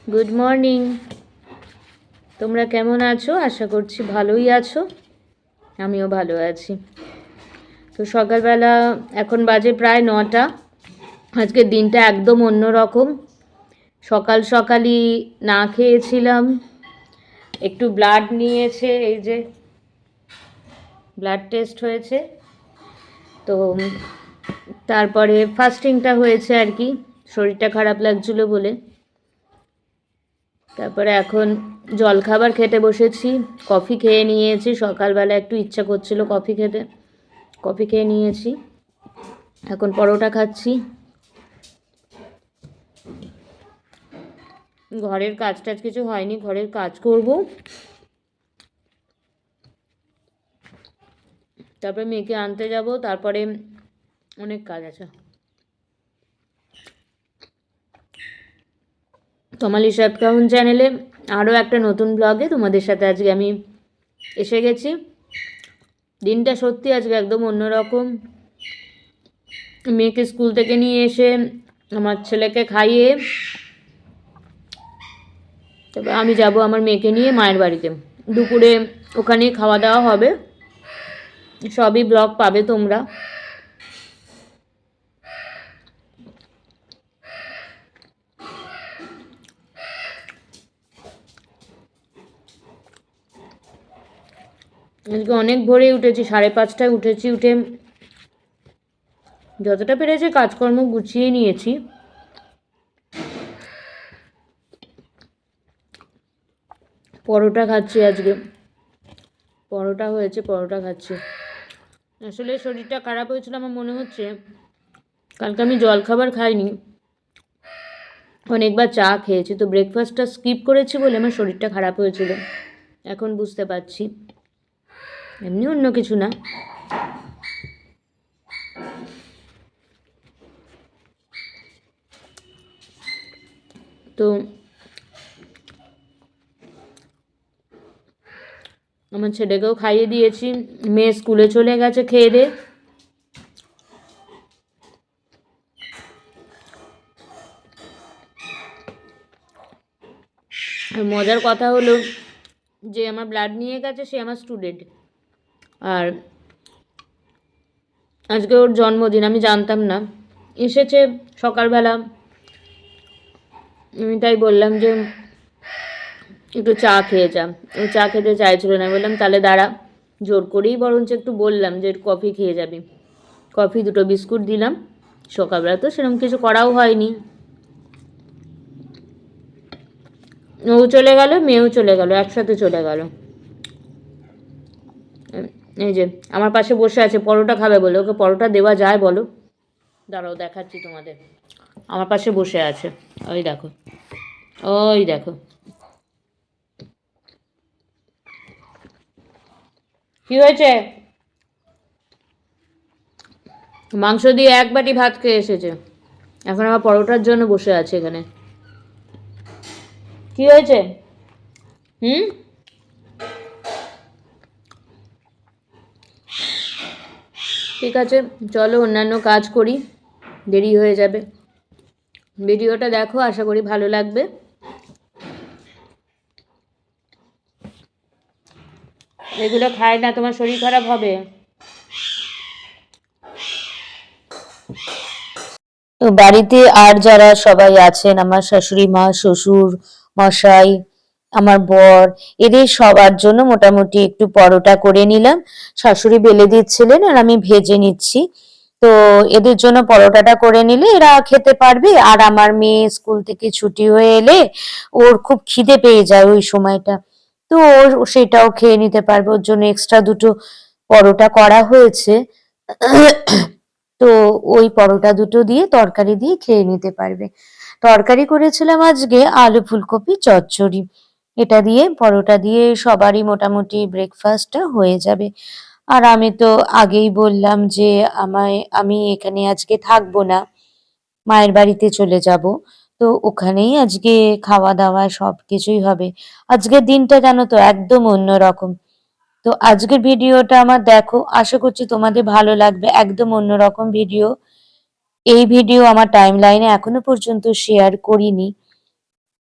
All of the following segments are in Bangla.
Good morning. তোমরা কেমন আছো? আশা করছি ভালোই আছো। আমিও ভালো আছি। তো সকালবেলা এখন বাজে প্রায় 9টা। আজকের দিনটা একদম অন্যরকম। সকাল সকালই না খেয়েছিলাম, একটু ব্লাড নিয়েছে, এই যে ব্লাড টেস্ট হয়েছে। তো তারপরে ফাস্টিংটা হয়েছে আর কি, শরীরটা খারাপ লাগছিলো বলে। তারপরে এখন জলখাবার খেতে বসেছি, কফি খেয়ে নিয়েছি। সকালবেলা একটু ইচ্ছা করছিল কফি খেতে, কফি খেয়ে নিয়েছি। এখন পরোটা খাচ্ছি। ঘরের কাজ টাজ কিছু হয়নি, ঘরের কাজ করব। তারপরে মেয়েকে আনতে যাব, তারপরে অনেক কাজ আছে। তমালি সাতকাহন চ্যানেলে আরও একটা নতুন ব্লগে তোমাদের সাথে আজকে আমি এসে গেছি। দিনটা সত্যি আজকে একদম অন্যরকম। মেয়েকে স্কুল থেকে নিয়ে এসে আমার ছেলেকে খাইয়ে তবে আমি যাব আমার মেয়েকে নিয়ে মায়ের বাড়িতে। দুপুরে ওখানেই খাওয়া দাওয়া হবে, সবই ব্লগ পাবে তোমরা। আজকে অনেক ভোরে উঠেছি, 5:30টায় উঠেছি। উঠে যতটা পেরেছি কাজকর্ম গুছিয়ে নিয়েছি। পরোটা খাচ্ছি আজকে, পরোটা হয়েছে, পরোটা খাচ্ছি। আসলে শরীরটা খারাপ হয়েছিল, আমার মনে হচ্ছে কালকে আমি জলখাবার খাইনি, অনেকবার চা খেয়েছি, তো ব্রেকফাস্টটা স্কিপ করেছি বলে আমার শরীরটা খারাপ হয়েছিল। এখন বুঝতে পারছি, এমনি অন্য কিছু না। তো আমার ছেলেকেও খাইয়ে দিয়েছি, মেয়ে স্কুলে চলে গেছে খেয়ে দিয়ে। আর মজার কথা হলো যে আমার ব্লাড নিয়ে গেছে সে আমার স্টুডেন্ট, আর আজকে ওর জন্মদিন, আমি জানতাম না। এসেছে সকালবেলা, আমি তাই বললাম যে একটু চা খেয়ে যা। ও চা খেতে চাইছিল না, বললাম তাহলে দাঁড়া, জোর করেই বরঞ্চ একটু বললাম যে কফি খেয়ে যাবি। কফি, 2টো বিস্কুট দিলাম। সকালবেলা তো সেরকম কিছু করাও হয়নি। ও চলে গেল, মেয়েও চলে গেল, একসাথে চলে গেল। এই যে আমার পাশে বসে আছে, পরোটা খাবে বলে। ওকে পরোটা দেওয়া যায় বলো? দাঁড়াও দেখাচ্ছি তোমাদের। আমার পাশে বসে আছে, ওই দেখো, ওই দেখো। কি হয়েছে? মাংস দিয়ে 1 বাটি ভাত খেয়ে এসেছে, এখন আবার পরোটার জন্য বসে আছে এখানে। কি হয়েছে? হুম, ঠিক আছে, চলো অন্যান্য কাজ করি, দেরি হয়ে যাবে। ভিডিওটা দেখো, আশা করি ভালো লাগবে। এগুলো খায় না, তোমার শরীর খারাপ হবে। তো বাড়িতে আর যারা সবাই আছেন, আমার শাশুড়ি মা, শ্বশুর মশাই, আমার বর, এদের সবার জন্য মোটামুটি একটু পরোটা করে নিলাম। শাশুড়ি বেলে দিচ্ছিলেন আর আমি ভেজে নিচ্ছি। তো এদের জন্য পরোটাটা করে নিলে এরা খেতে পারবে। আর আমার মেয়ে স্কুল থেকে ছুটি হয়ে এলে ওর খুব খিদে পেয়ে যায় ওই সময়টা, তো ওর সেটাও খেয়ে নিতে পারবে। ওর জন্য এক্সট্রা 2টো পরোটা করা হয়েছে। তো ওই পরোটা 2টো দিয়ে তরকারি দিয়ে খেয়ে নিতে পারবে। তরকারি করেছিলাম আজকে আলু ফুলকপি চচ্চড়ি, এটা দিয়ে পরোটা দিয়ে সবারই মোটামুটি ব্রেকফাস্টটা হয়ে যাবে। আর আমি তো আগেই বললাম যে আমি এখানে আজকে থাকবো না, মায়ের বাড়িতে চলে যাব। তো ওখানেই আজকে খাওয়া দাওয়া সব কিছুই হবে। আজকের দিনটা জানো তো একদম অন্যরকম। তো আজকের ভিডিওটা আমার দেখো, আশা করছি তোমাদের ভালো লাগবে। একদম অন্যরকম ভিডিও। এই ভিডিও আমার টাইম লাইনে এখনো পর্যন্ত শেয়ার করিনি।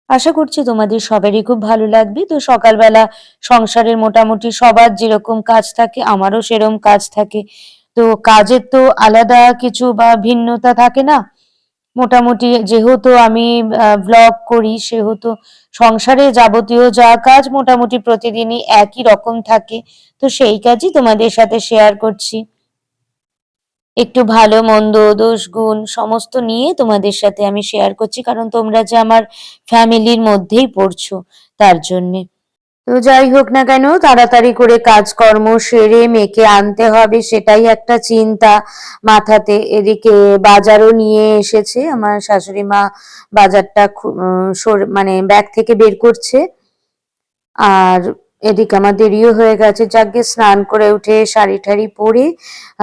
আশা করছি তোমাদের সবারই খুব ভালো লাগবে। তো সকালবেলা সংসারের মোটামুটি সবার যেরকম কাজ থাকে আমারও সেরকম কাজ থাকে। তো কাজের তো আলাদা কিছু বা ভিন্নতা থাকে না। মোটামুটি যেহেতু আমি ভ্লগ করি সেহেতু সংসারে যাবতীয় যা কাজ মোটামুটি প্রতিদিনই একই রকম থাকে। তো সেই কাজই তোমাদের সাথে শেয়ার করছি। একটু ভালো মন্দ দোষ গুণ সমস্ত নিয়ে তোমাদের সাথে আমি শেয়ার করছি, কারণ তোমরা যে আমার ফ্যামিলির মধ্যেই পড়ছো তার জন্যে। তো যাই হোক না কেন, তাড়াতাড়ি করে কাজকর্ম সেরে মেয়েকে আনতে হবে সেটাই একটা চিন্তা মাথাতে। এদিকে বাজারও নিয়ে এসেছে আমার শাশুড়ি মা, বাজারটা মানে ব্যাগ থেকে বের করছে। আর এদিকে আমার দেরিও হয়ে গেছে, যাকে স্নান করে উঠে শাড়ি টাড়ি পরে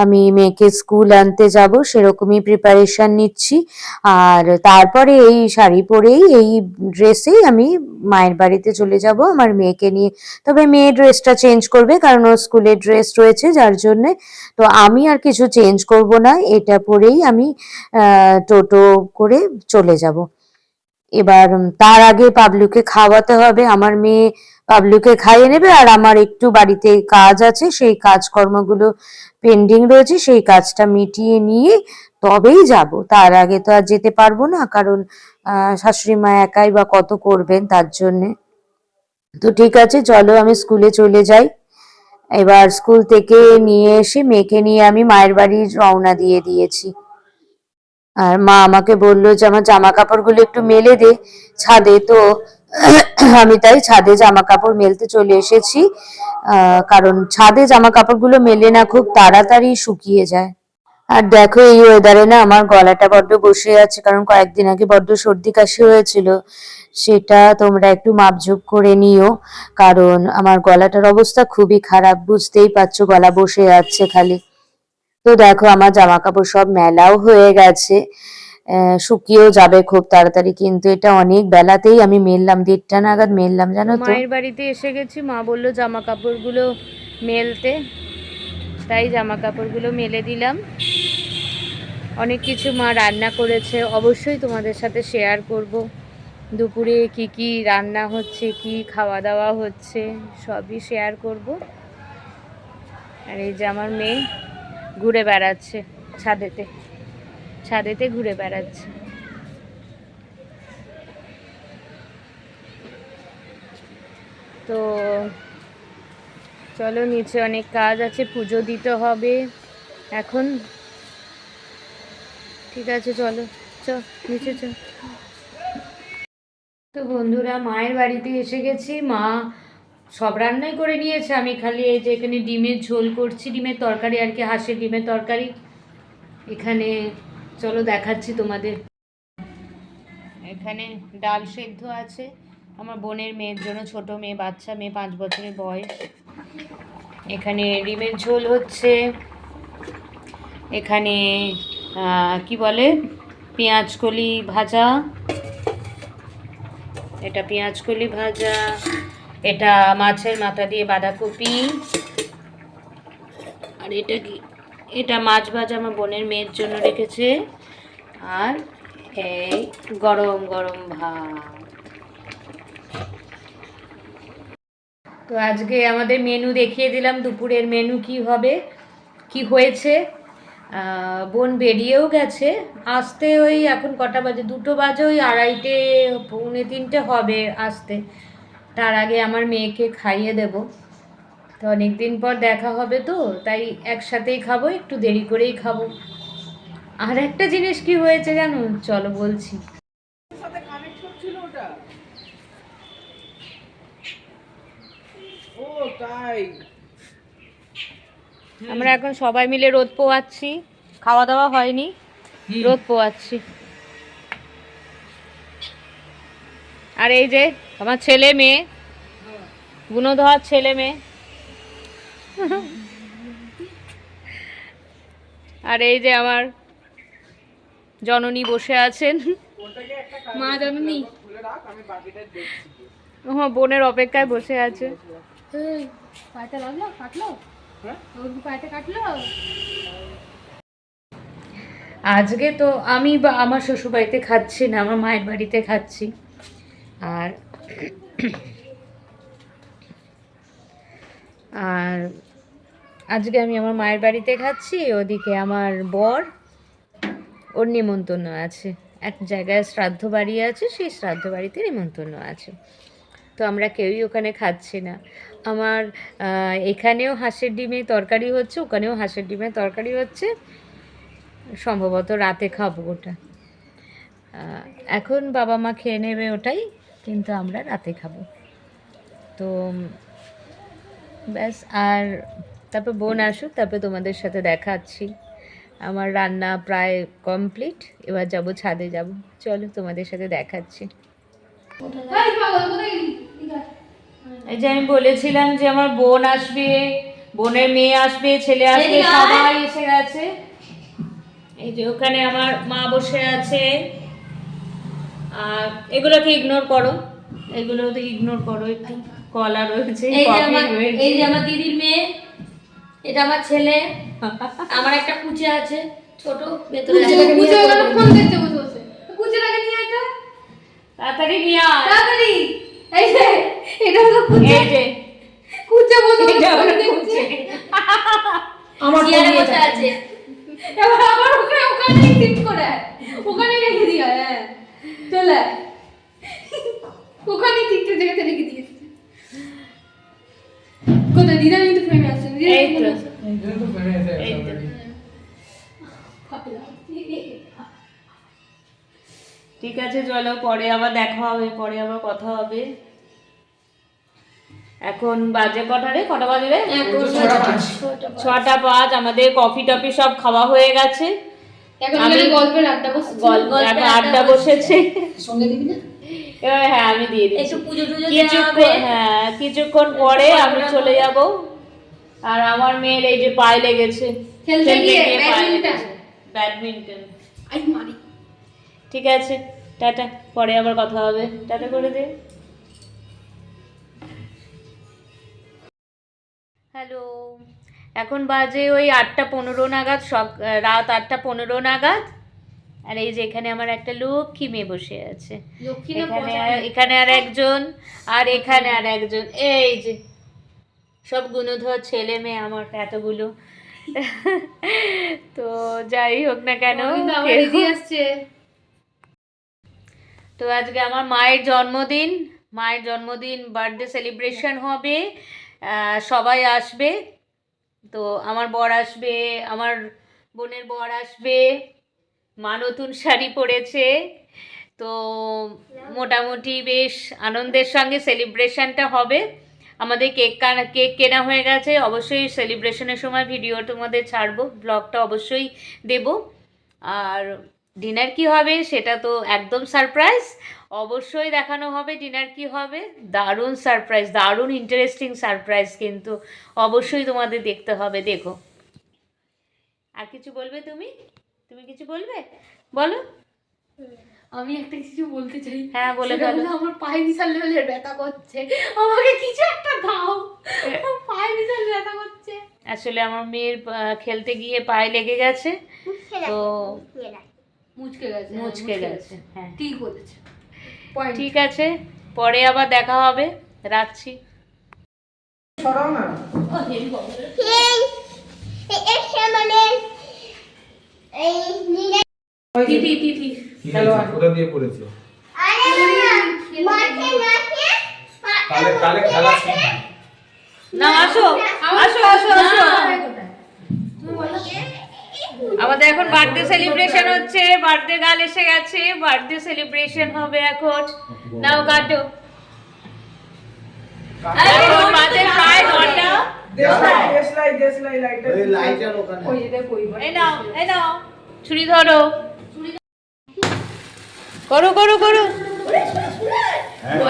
আমি মেয়েকে স্কুল আনতে যাব সেরকমই প্রিপারেশন নিচ্ছি। আর তারপরে এই শাড়ি পরেই এই ড্রেসেই আমি মায়ের বাড়িতে চলে যাব আমার মেয়েকে নিয়ে। তবে মেয়ে ড্রেসটা চেঞ্জ করবে কারণ ওর স্কুলের ড্রেস রয়েছে যার জন্যে। তো আমি আর কিছু চেঞ্জ করব না, এটা পরেই আমি টোটো করে চলে যাব। এবার তার আগে পাবলুকে খাওয়াতে হবে, আমার মেয়ে পাবলুকে খাইয়ে নেবে আর আমার একটু বাড়িতে কাজ আছে, সেই কাজকর্মগুলো পেন্ডিং রয়েছে, সেই কাজটা মিটিয়ে নিয়ে তবেই যাব। তার আগে তো আর যেতে পারবো না, কারণ শাশুড়ি মা একাই বা কত করবেন তার জন্যে। তো ঠিক আছে, চলো আমি স্কুলে চলে যাই। এবার স্কুল থেকে নিয়ে এসে মেয়েকে নিয়ে আমি মায়ের বাড়ি রওনা দিয়ে দিয়েছি। আর মা আমাকে বললো যে আমার জামা কাপড়গুলো একটু মেলে দে ছাদে। তো আমি তাই ছাদে জামা কাপড় মেলতে চলে এসেছি, কারণ ছাদে জামা কাপড়গুলো মেলে না খুব তাড়াতাড়ি শুকিয়ে যায়। আর দেখো এই ওয়েদারে না আমার গলাটা বড্ড বসে আছে, কারণ কয়েকদিন আগে বড্ড সর্দি কাশি হয়েছিল। সেটা তোমরা একটু মাপঝোপ করে নিও, কারণ আমার গলাটার অবস্থা খুবই খারাপ, বুঝতেই পারছো গলা বসে যাচ্ছে খালি। তো দেখো আমার জামা কাপড় সব মেলাও হয়ে গেছে, শুকিয়েও যাবে খুব তাড়াতাড়ি, কিন্তু এটা অনেক বেলাতেই আমি মেললাম, 1:30 নাগাদ মেললাম জানো তো। মায়ের বাড়িতে এসে গেছি, মা বললো জামা কাপড়গুলো মেলতে, তাই জামা কাপড়গুলো মেলে দিলাম। অনেক কিছু মা রান্না করেছে, অবশ্যই তোমাদের সাথে শেয়ার করব। দুপুরে কি কি রান্না হচ্ছে, কি খাওয়া দাওয়া হচ্ছে সবই শেয়ার করব। আর এই যে আমার মেয়ে ঘুরে বেড়াচ্ছে ছাদেতে, ছাদেতে ঘুরে বেড়াচ্ছে। তো চলো, নিচে অনেক কাজ আছে, পুজো দিতে হবে এখন। ঠিক আছে চলো, নিচে চ। তো বন্ধুরা মায়ের বাড়িতে এসে গেছি, মা সব রান্নাই করে নিয়েছে, আমি খালি এই যে এখানে ডিমের ঝোল করছি, ডিমের তরকারি আর কি, হাঁসের ডিমের তরকারি। এখানে চলো দেখাচ্ছি তোমাদের। এখানে ডাল সেদ্ধ আছে আমার বোনের মেয়ের জন্য, ছোট মেয়ে, বাচ্চা মেয়ে, 5 বছরের বয়স। এখানে ডিমের ঝোল হচ্ছে, এখানে কি বলে পেঁয়াজকলি ভাজা, এটা পেঁয়াজকলি ভাজা, এটা মাছের মাথা দিয়ে বাঁধাকপি, আর এটা কি, এটা মাছ ভাজা আমার বোনের মেয়ের জন্য রেখেছে, আর এই গরম গরম ভাত। তো আজকে আমাদের মেনু দেখিয়ে দিলাম, দুপুরের মেনু কি হবে, কি হয়েছে। বোন বেরিয়েও গেছে, আসতে ওই এখন কটা বাজে, 2টো বাজে, ওই 2:30 পৌনে 3টে হবে আসতে। তার আগে আমার মেয়েকে খাইয়ে দেব। তো অনেক দিন পর দেখা হবে, তো তাই একসাথেই খাবো, একটু দেরি করেই খাবো। আর একটা জিনিস কি হয়েছে জানো, চলো বলছি। আমরা এখন সবাই মিলে রোদ পোয়াচ্ছি, খাওয়া দাওয়া হয়নি, রোদ পোয়াচ্ছি। আর এই যে আমার ছেলে মেয়ে, গুণধর ছেলে মেয়ে। আর এই যে আমার জননী বসে আছেন, মা জননী বোনের অপেক্ষায় বসে আছে। আজকে তো আমি বা আমার শ্বশুর বাড়িতে খাচ্ছি না, আমার মায়ের বাড়িতে খাচ্ছি। আর আর আজকে আমি আমার মায়ের বাড়িতে খাচ্ছি, ওদিকে আমার বর, ওর নিমন্ত্রণ আছে, এক জায়গায় শ্রাদ্ধ বাড়ি আছে, সেই শ্রাদ্ধ বাড়িতে নিমন্ত্রণ আছে। তো আমরা কেউই ওখানে খাচ্ছি না। আমার এখানেও হাঁসের ডিমের তরকারি হচ্ছে, ওখানেও হাঁসের ডিমের তরকারি হচ্ছে, সম্ভবত রাতে খাবো ওটা। এখন বাবা মা খেয়ে নেবে ওটাই, কিন্তু আমরা রাতে খাবো। তো ব্যাস, আর তারপর বোন আসুক, তারপর তোমাদের সাথে দেখাচ্ছি। আমার রান্না প্রায় কমপ্লিট, এবার যাব ছাদে যাব, চলো তোমাদের সাথে দেখাচ্ছি। এই যে আমি বলেছিলাম যে আমার বোন আসবে, বোনের মেয়ে আসবে, ছেলে আসবে, সবাই এসে গেছে। এই যে ওখানে আমার মা বসে আছে, আর এগুলোকে ইগনোর করো, এগুলো তো ইগনোর করো একটু। কলা রয়েছে, এই যে আমার দিদির মেয়ে, এটা আমার ছেলে, আমার একটা কুচে আছে ছোট, ভেতরে কুচে ওখানে ফোন দেখতে বসে বসে, কুচেটাকে নিয়ে আয় তো, তাড়াতাড়ি নিয়ে আয়, তাড়াতাড়ি। এই যে এটা হলো কুচে, এই যে কুচে বসে এটা হলো বসে কুচে। আমার চেয়ারে বসে আছে। এবার আবার ওখানে টিপ করে ওখানে রেখে দিয়া, হ্যাঁ চলে ওখানে টিপতে জায়গাতে রেখে দিয়েছে। কোথায় দিদা কিন্তু ফ্রেমে আছে, এই তো, এই তো। ঠিক আছে, চলো পরে আবার দেখা হবে, পরে আবার কথা হবে। এখন বাজে কটা রে, কটা বাজে রে? 6:05। আমাদের কফি টফি সব খাওয়া হয়ে গেছে, এখন এখানে গল্পের আড্ডা বসে, এখন আড্ডা বসেছে। সঙ্গে দিবি না? এবার হ্যাঁ আমি দিয়ে দিচ্ছি, একটু পুজো টুজো দেওয়া হবে। হ্যাঁ কিছুক্ষণ পরে আমি চলে যাব। আর আমার মেয়ের এই যে পায়ে লেগেছে, খেলতে গিয়ে ব্যাডমিন্টন। আই মারি। ঠিক আছে, টাটা, পরে আবার কথা হবে, টাটা করে দে। হ্যালো, এখন বাজে ওই 8:15 নাগাদ, রাত 8:15 নাগাদ। আর এই যে এখানে আমার একটা লক্ষ্মী মেয়ে বসে আছে, এখানে আর একজন, আর এখানে আর একজন, এই যে সব গুণধর ছেলে মেয়ে আমার এতগুলো। তো যাই হোক না কেন, তো আজকে আমার মায়ের জন্মদিন, বার্থডে সেলিব্রেশন হবে, সবাই আসবে। তো আমার বর আসবে, আমার বোনের বর আসবে, মা নতুন শাড়ি পরেছে। তো মোটামুটি বেশ আনন্দের সঙ্গে সেলিব্রেশনটা হবে। আমাদের কেক কেনা হয়ে গেছে, অবশ্যই সেলিব্রেশনের সময় ভিডিও তোমাদের ছাড়বো, ব্লগটা অবশ্যই দেব। আর ডিনার কি হবে সেটা তো একদম সারপ্রাইজ, অবশ্যই দেখানো হবে ডিনার কি হবে। দারুণ সারপ্রাইজ, দারুণ ইন্টারেস্টিং সারপ্রাইজ, কিন্তু অবশ্যই তোমাদের দেখতে হবে, দেখো। আর কিছু বলবে তুমি? তুমি কিছু বলবে, বলো। আমি একটা কিছু বলতে চাই। হ্যাঁ বলে ফেলো। আমার পায়ে বিশাল লেভেলের ব্যথা করছে, আমাকে কিছু একটা দাও, পায়ে বিশাল ব্যথা করছে। আসলে আমার মেয়ের খেলতে গিয়ে পায়ে লেগে গেছে, তো মুচকে গেছে। হ্যাঁ ঠিক বলেছে। ঠিক আছে, পরে আবার দেখা হবে, রাখছি। না আসো আসো আসো আসো, আমাদের এখন বার্থডে সেলিব্রেশন হচ্ছে, বার্থডে গার্ল এসে গেছে, বার্থডে সেলিব্রেশন হবে এখন। নাও কাটো, এখন বাজে প্রায় 9টা। এই নাও ছুরি ধরো, করো করো করো।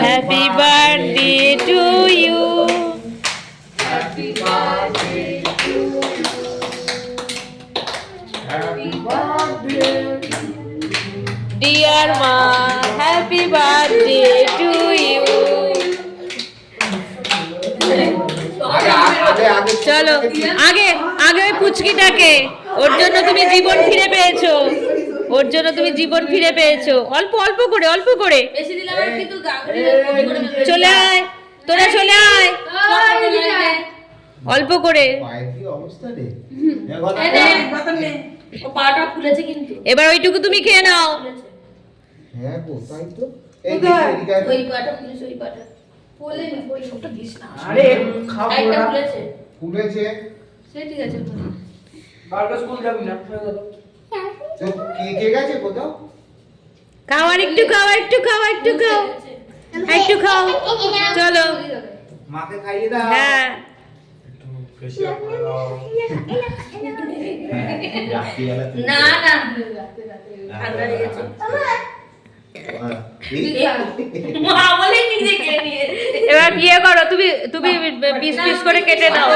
Happy birthday to you, happy birthday to you, happy birthday dear মা, হ্যাপি বার্থডে টু ইউ। চলো আগে আগে ওই পুচকিটাকে, ওর জন্য তুমি জীবন ফিরে পেয়েছো, ওর জন্য তুমি জীবন ফিরে পেয়েছো, অল্প অল্প করে অল্প করে। বেশি দিলে আবার কিন্তু চলে আয় তোরা, চলে আয় অল্প করে। ও পাটা ফুলেছে কিন্তু। এবার ওইটুকু তুমি খেয়ে নাও। হ্যাঁ গো তাই তো। ওই পাটা ফুলেছে, ওই পাটা ফুলেনি, ওই ওটা দিস না। আরে খাও একটা না। ফুলেছে, ফুলেছে সে ঠিক আছে। কালকে স্কুল যাবি না? তো কে গেছে কোথাও? খাও আর একটু খাও, একটু খাও, একটু খাও, একটু খাও, চলো। মাকে খাইয়ে দাও। হ্যাঁ না না ঠান্ডা লেগেছে। মা বলে নিজে খেয়ে নিয়ে। এবার বিয়ে করো, তুমি তুমি পিস পিস করে কেটে দাও,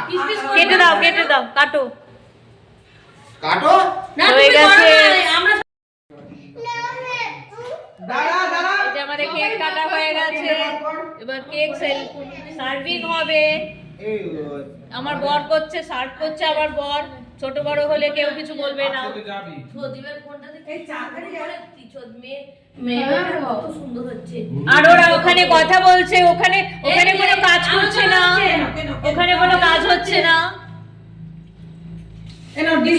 পিস পিস করে কেটে দাও, কেটে দাও, কাটো। কাটো। না হয়ে তুমি করো গেছে। না, আমরা দাঁড়া দাঁড়া। এটা আমাদের কেক কাটা হয়ে গেছে, এবার কেক সার্ভিং হবে। এই আমার বর করছে, সার্ভ করছে আমার বর। ছোট বড় হলে কেউ কিছু বলবে না। প্রদীপের ফোনটা দেখে এই চাকারি করে তিচদ মেয়ে কত সুন্দর হচ্ছে। আর ওরা ওখানে কথা বলছে, ওখানে ওখানে কোনো কাজ করছে না, ওখানে কোনো কাজ হচ্ছে না।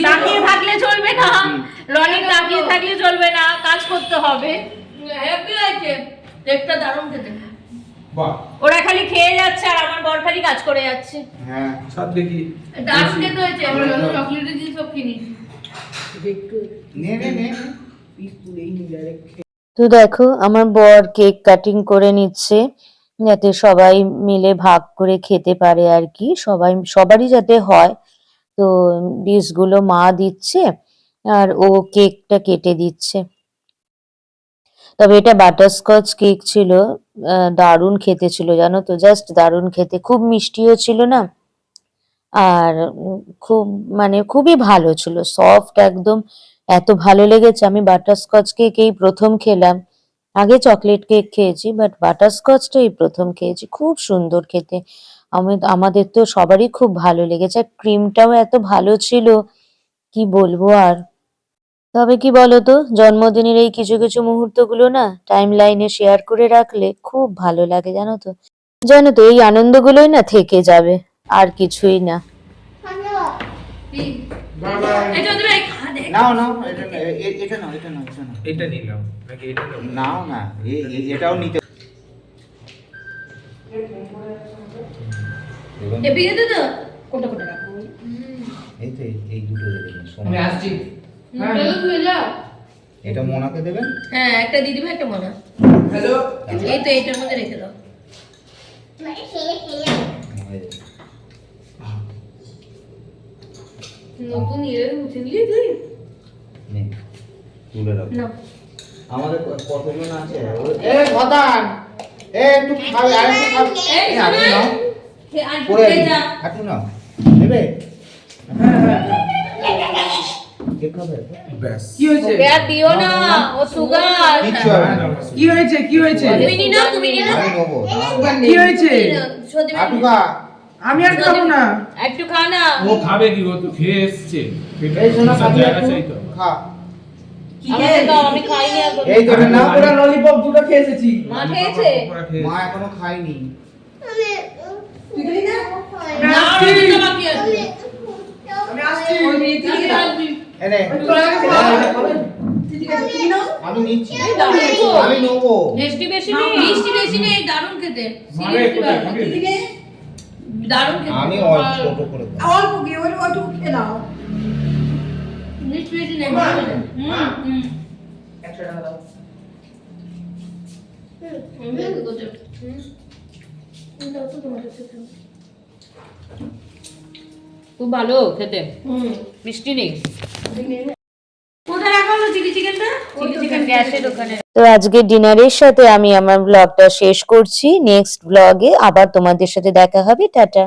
তাকিয়ে থাকলে চলবে না, রনি তাকিয়ে থাকলে চলবে না, কাজ করতে হবে। হ্যাপি হয়েছে, কেকটা দারুণ খেতে। বাহ, ওরা খালি খেয়ে যাচ্ছে আর আমার বর খালি কাজ করে যাচ্ছে। হ্যাঁ সব দেখি। দারুণ খেতে হয়েছে। আমরা চকলেটের জিনিস সব কিনি। নে নে নে। তো দেখো আমার বর কেক কাটিং করে নিচ্ছে, যাতে সবাই মিলে ভাগ করে খেতে পারে আর কি, সবারই যাতে হয়। তো ডিশগুলো মা দিচ্ছে আর ও কেকটা কেটে দিচ্ছে। তবে এটা বাটারস্কচ কেক ছিল, দারুণ খেতে ছিল জানো তো, জাস্ট দারুণ খেতে, খুব মিষ্টিও ছিল না। আর খুব মানে খুবই ভালো ছিল, সফট একদম, এত ভালো লেগেছে। আমি বাটারস্কচ কেক এই প্রথম খেলাম, আগে চকলেট কেক খেয়েছি, বাট বাটারস্কচটা এই প্রথম খেয়েছি। খুব সুন্দর খেতে, আমাদের তো সবারই খুব ভালো লেগেছে। আর ক্রিমটাও এত ভালো ছিল, কি বলবো আর। তবে কি বলতো, জন্মদিনের এই কিছু কিছু মুহূর্তগুলো না টাইম লাইনে শেয়ার করে রাখলে খুব ভালো লাগে জানো তো। জানো তো এই আনন্দগুলোই না থেকে যাবে, আর কিছুই না। বাবা এই চৌধুরী ভাই খা দে। নাও নাও, এটা এটা নাও, এটা নাও, এটা নাও। এটা নিলাম নাকি এটা নাও? নাও না, এটাও নিতে। হেপি খেতে তো কোনটা কোনটা রাখবো। এই তো এই দুটো দেবেন আমি সোনা। আসছি। চলো তুই যাও। এটা মোনাকে দেবেন। হ্যাঁ একটা দিয়ে দিবে, একটা মনা। হ্যালো। এই তো এইটার মধ্যে রেখে দাও। নতুন ইয়ে মুছে দিলি তুই? নে, তুলে রাখো। না আমাদের কতজন আছে? এ ভদান, একটু খাবে, আর একটু খাবে। এই হাঁটু শোনো। নাও, হে আর করে তুই যা। হাঁটু নাও, নেবে? কে খাবে? ব্যাস। কি হয়েছে? ওকে আর দিও না, ও সুগার। কিচ্ছু হবে না। কি হয়েছে? কি হয়েছে? তুমি নি নাও, তুমি নি নাও। আমি নেবো। কি হয়েছে? সত্যি হাঁটু খা। আমি আর খাবো না। একটু খা না। ও খাবে কি, ও তো খেয়ে এসছে। এই শোনো, সব খাবি জায়গা একটু? চাই তো। খা। আমাকে দাও, আমি খাইনি এখন। এই তো না, পুরো ললিপপ দুটো খেয়ে এসেছি। মা খেয়েছে? মা এখনো খায়নি। না রনি তো বাকি আছে। আমি আসছি। তুই আসবি। এনে, আমি নিচ্ছি, আমি নেবো। মিষ্টি বেশি নেই? মিষ্টি বেশি নেই, দারুণ খেতে। মারে কোথায় খাবে? দারুণ খেতে। আমি অল্প ছোট করে খাবো। অল্প কি ওইটুকু খেয়ে নাও। মিষ্টি বেশি নেই। মা। হুম 100 টাকা দাও। খুব ভালো খেতে, মিষ্টি নেই। কোথায় রাখা হলো চিলি চিকেনটা? চিলি চিকেন গ্যাসের ওখানে। তো আজকে ডিনারের সাথে আমি আমার ব্লগটা শেষ করছি। নেক্সট ব্লগে আবার তোমাদের সাথে দেখা হবে। টাটা।